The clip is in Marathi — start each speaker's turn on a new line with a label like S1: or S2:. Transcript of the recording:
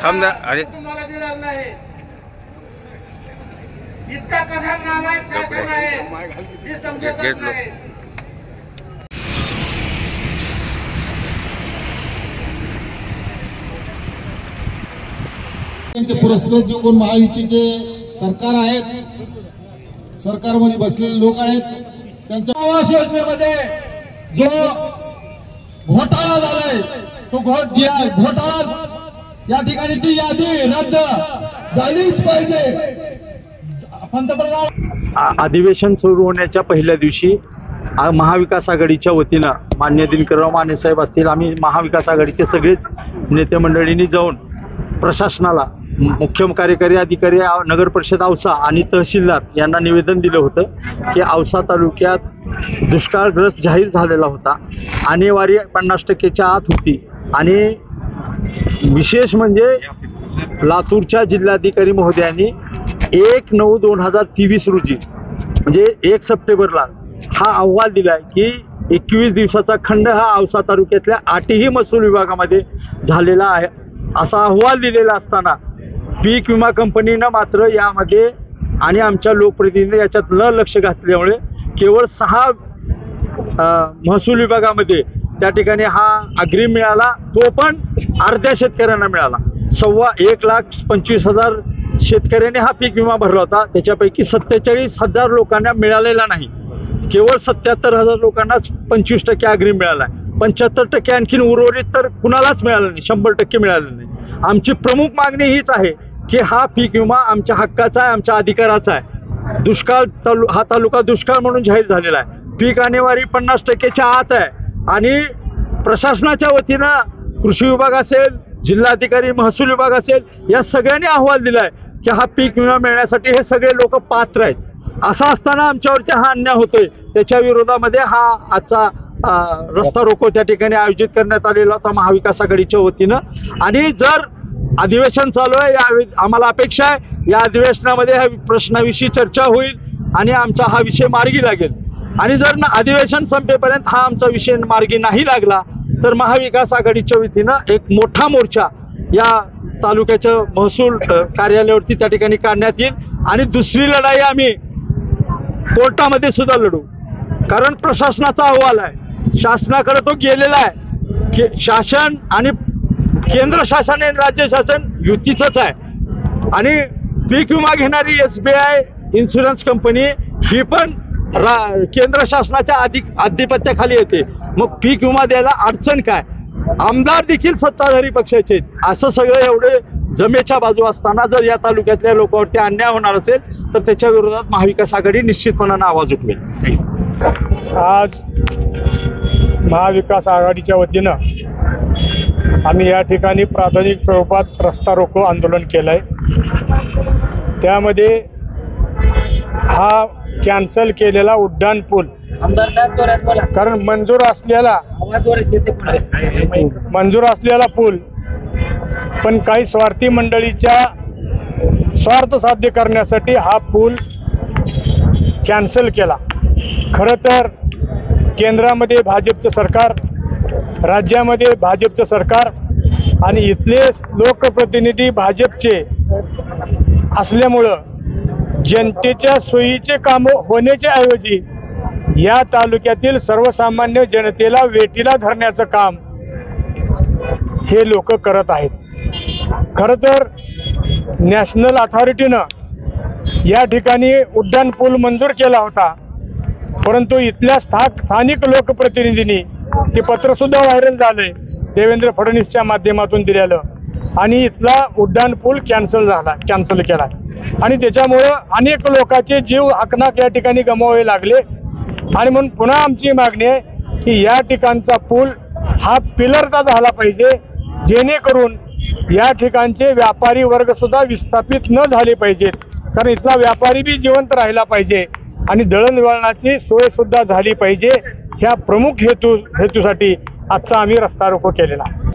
S1: थांब ना अरे
S2: तुम्हाला दिलं नाही इतका कसा नालायक शासन आहे हे समजतच नाही।
S3: पुरस्कृत जो कोण महायुतीचे सरकार आहेत, सरकारमध्ये बसलेले लोक आहेत, त्यांच्या आवास योजनेमध्ये जो घोटाळा झालाय तो घोटाळा या ठिकाणी ती यादी रद्द झालीच पाहिजे। पंतप्रधान
S4: अधिवेशन सुरू होण्याच्या पहिल्या दिवशी महाविकास आघाडीच्या वतीनं माननीय दिनकरराव माने साहेब असतील, आम्ही महाविकास आघाडीचे सगळेच नेते मंडळींनी जाऊन प्रशासनाला, मुख्य कार्यकारी अधिकारी नगर परिषद औसा आणि तहसीलदार यांना निवेदन दिलं होतं की औसा तालुक्यात दुष्काळग्रस्त जाहीर झालेला होता, आणेवारी 50%च्या आत होती आणि विशेष म्हणजे लातूरच्या जिल्हाधिकारी महोदयांनी 1/9/2023 रोजी म्हणजे 1 सप्टेंबरला हा अहवाल दिलाय की 21 दिवसाचा खंड हा औसा तालुक्यातल्या 8ही महसूल विभागामध्ये झालेला आहे असा अहवाल दिलेला असताना पीक विमा कंपनीनं मात्र यामध्ये आणि आमच्या लोकप्रतिनिधी याच्यात न लक्ष घातल्यामुळे केवळ 6 महसूल विभागामध्ये त्या ठिकाणी हा अग्रिम मिळाला, तो पण अर्ध्या शेतकऱ्यांना मिळाला। 1,25,000 शेतकऱ्यांनी हा पीक विमा भरला होता, त्याच्यापैकी 47,000 लोकांना मिळालेला नाही, केवळ 77,000 लोकांनाच 25% अग्रिम मिळाला आहे। 75% आणखीन उर्वरित तर कुणालाच मिळालं नाही, 100% मिळालं नाही। आमची प्रमुख मागणी हीच आहे की हा पीक विमा आमच्या हक्काचा आहे, आमच्या अधिकाराचा आहे। दुष्काळ हा तालुका दुष्काळ म्हणून जाहीर झालेला आहे, पीक आणेवारी 50%च्या आत आहे आणि प्रशासनाच्या वतीनं कृषी विभाग असेल, जिल्हाधिकारी महसूल विभाग असेल, या सगळ्यांनी अहवाल दिलाय की हा पीक विमा मिळण्यासाठी हे सगळे लोक पात्र आहेत। असं असताना आमच्यावरती हा अन्याय होतोय, त्याच्या विरोधामध्ये हा आजचा रस्ता रोको त्या ठिकाणी आयोजित करण्यात आलेला होता महाविकास आघाडीच्या वतीनं। आणि जर अधिवेशन चालू आहे, या आम्हाला अपेक्षा आहे या अधिवेशनामध्ये ह्या प्रश्नाविषयी चर्चा होईल आणि आमचा हा विषय मार्गी लागेल। आणि जर अधिवेशन संपेपर्यंत हा आमचा विषय मार्गी नाही लागला तर महाविकास आघाडीच्या वतीनं एक मोठा मोर्चा या तालुक्याच्या महसूल कार्यालयावरती त्या ठिकाणी काढण्यात येईल आणि दुसरी लढाई आम्ही कोर्टामध्ये सुद्धा लढू, कारण प्रशासनाचा अहवाल आहे, शासनाकडे तो गेलेला आहे। शासन आणि केंद्र शासन आणि राज्य शासन युतीचंच आहे आणि पीक विमा घेणारी SBI इन्शुरन्स कंपनी ही पण केंद्र शासनाच्या आधिपत्याखाली येते, मग पीक विमा द्यायला अडचण काय? आमदार देखील सत्ताधारी पक्षाचे, असं सगळं एवढे जमेच्या बाजू असताना जर या तालुक्यातल्या लोकांवरती अन्याय होणार असेल तर त्याच्या विरोधात महाविकास आघाडी निश्चितपणाने आवाज उठवेल।
S5: आज महाविकास आघाडीच्या वतीनं आम्ही या ठिकाणी प्राथमिक स्वरूपात रस्ता रोको आंदोलन केलंय। त्यामध्ये हा कॅन्सल केलेला उड्डाण पूल, कारण मंजूर असलेला पूल पण काही स्वार्थी मंडळीच्या स्वार्थ साध्य करण्यासाठी हा पूल कॅन्सल केला। खरं तर केंद्रामध्ये भाजपचं सरकार, राज्यामध्ये भाजपचं सरकार आणि इथले लोकप्रतिनिधी भाजपचे असल्यामुळं जनतेच्या सोयीचे कामं होण्याच्या ऐवजी या तालुक्यातील सर्वसामान्य जनतेला वेठीला धरण्याचं काम हे लोक करत आहेत। खरं तर नॅशनल अथॉरिटीनं या ठिकाणी उड्डाण पूल मंजूर केला होता, परंतु इथल्या स्थानिक लोकप्रतिनिधींनी ते पत्रसुद्धा व्हायरल झालंय देवेंद्र फडणवीसच्या माध्यमातून दिलेलं, आणि इथला उड्डाण पूल कॅन्सल केला आणि त्याच्यामुळं अनेक लोकांचे जीव हकनाक या ठिकाणी गमवावे लागले। आणि म्हणून पुन्हा आमची मागणी आहे की या ठिकाणचा पूल हा पिलरचा झाला पाहिजे, जेणेकरून या ठिकाणचे व्यापारी वर्ग सुद्धा विस्थापित न झाले पाहिजेत, कारण इथला व्यापारी बी जिवंत राहिला पाहिजे आणि दळणवळणाची सोय सुद्धा झाली पाहिजे। ह्या प्रमुख हेतूसाठी आजचा आम्ही रस्ता रोको केलेला आहे।